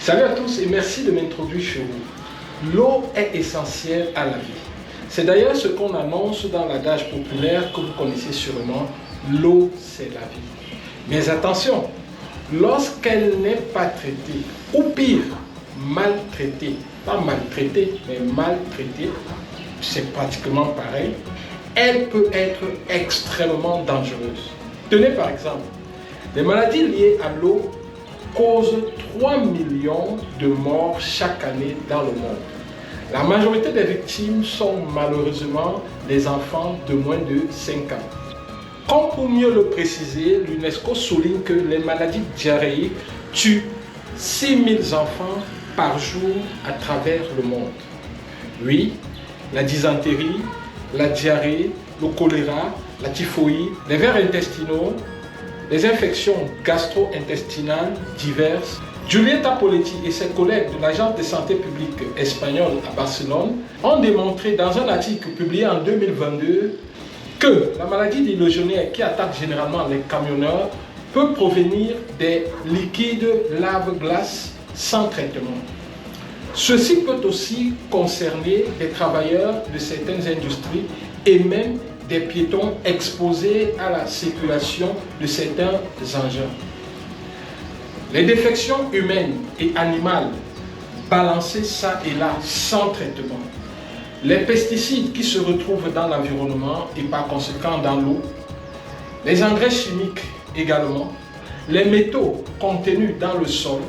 Salut à tous et merci de m'introduire chez vous. L'eau est essentielle à la vie. C'est d'ailleurs ce qu'on annonce dans l'adage populaire que vous connaissez sûrement, l'eau c'est la vie. Mais attention, lorsqu'elle n'est pas traitée, ou pire, maltraitée, pas maltraitée, mais maltraitée, c'est pratiquement pareil, elle peut être extrêmement dangereuse. Tenez par exemple, les maladies liées à l'eau causent 3 millions de morts chaque année dans le monde. La majorité des victimes sont malheureusement les enfants de moins de 5 ans. Comme pour mieux le préciser, l'UNESCO souligne que les maladies diarrhéiques tuent 6 000 enfants par jour à travers le monde. Oui, la dysenterie, la diarrhée, le choléra, la typhoïde, les vers intestinaux, les infections gastro-intestinales diverses. Giulietta Poletti et ses collègues de l'Agence de santé publique espagnole à Barcelone ont démontré dans un article publié en 2022 que la maladie des légionnaires qui attaque généralement les camionneurs peut provenir des liquides lave-glace sans traitement. Ceci peut aussi concerner les travailleurs de certaines industries et même des piétons exposés à la circulation de certains engins. Les défections humaines et animales balancées ça et là sans traitement. Les pesticides qui se retrouvent dans l'environnement et par conséquent dans l'eau. Les engrais chimiques également. Les métaux contenus dans le sol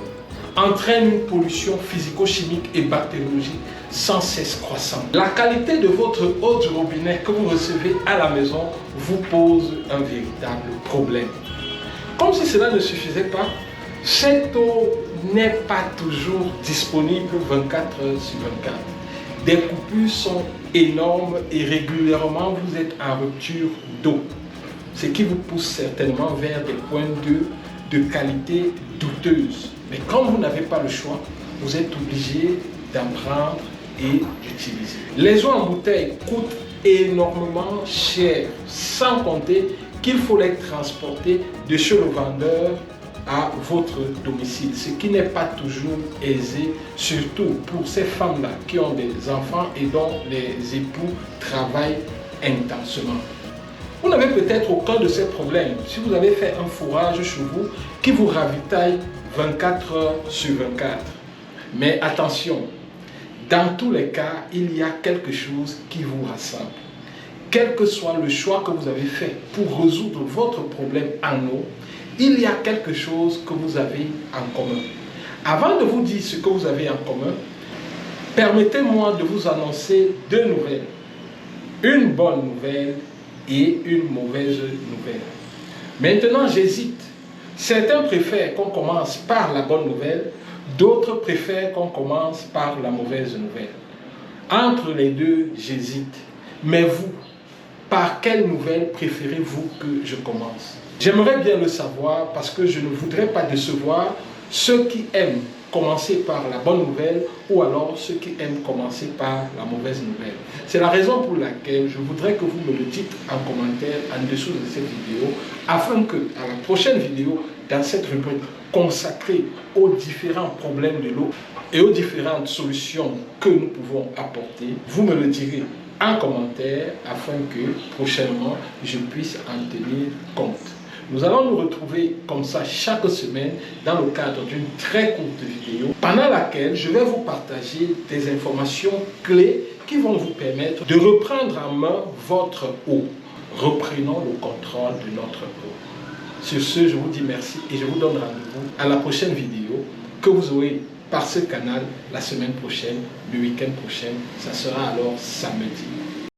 entraînent une pollution physico-chimique et bactériologique sans cesse croissante. La qualité de votre eau du robinet que vous recevez à la maison vous pose un véritable problème. Comme si cela ne suffisait pas, cette eau n'est pas toujours disponible 24 heures sur 24. Des coupures sont énormes et régulièrement vous êtes en rupture d'eau, ce qui vous pousse certainement vers des points de qualité douteuse. Mais quand vous n'avez pas le choix, vous êtes obligé d'en prendre et d'utiliser. Les eaux en bouteille coûtent énormément cher, sans compter qu'il faut les transporter de chez le vendeur à votre domicile, ce qui n'est pas toujours aisé, surtout pour ces femmes-là qui ont des enfants et dont les époux travaillent intensément. Vous n'avez peut-être aucun de ces problèmes si vous avez fait un fourrage chez vous qui vous ravitaille 24 heures sur 24. Mais attention, dans tous les cas, il y a quelque chose qui vous rassemble. Quel que soit le choix que vous avez fait pour résoudre votre problème en eau, il y a quelque chose que vous avez en commun. Avant de vous dire ce que vous avez en commun, permettez-moi de vous annoncer deux nouvelles. Une bonne nouvelle et une mauvaise nouvelle. Maintenant, j'hésite. Certains préfèrent qu'on commence par la bonne nouvelle, d'autres préfèrent qu'on commence par la mauvaise nouvelle. Entre les deux, j'hésite. Mais vous, par quelle nouvelle préférez-vous que je commence? J'aimerais bien le savoir parce que je ne voudrais pas décevoir ceux qui aiment commencer par la bonne nouvelle ou alors ceux qui aiment commencer par la mauvaise nouvelle. C'est la raison pour laquelle je voudrais que vous me le dites en commentaire en dessous de cette vidéo afin que à la prochaine vidéo, dans cette rubrique consacrée aux différents problèmes de l'eau et aux différentes solutions que nous pouvons apporter, vous me le direz en commentaire afin que prochainement je puisse en tenir compte. Nous allons nous retrouver comme ça chaque semaine dans le cadre d'une très courte vidéo pendant laquelle je vais vous partager des informations clés qui vont vous permettre de reprendre en main votre eau. Reprenons le contrôle de notre eau. Sur ce, je vous dis merci et je vous donne rendez-vous à la prochaine vidéo que vous aurez par ce canal la semaine prochaine, le week-end prochain. Ça sera alors samedi.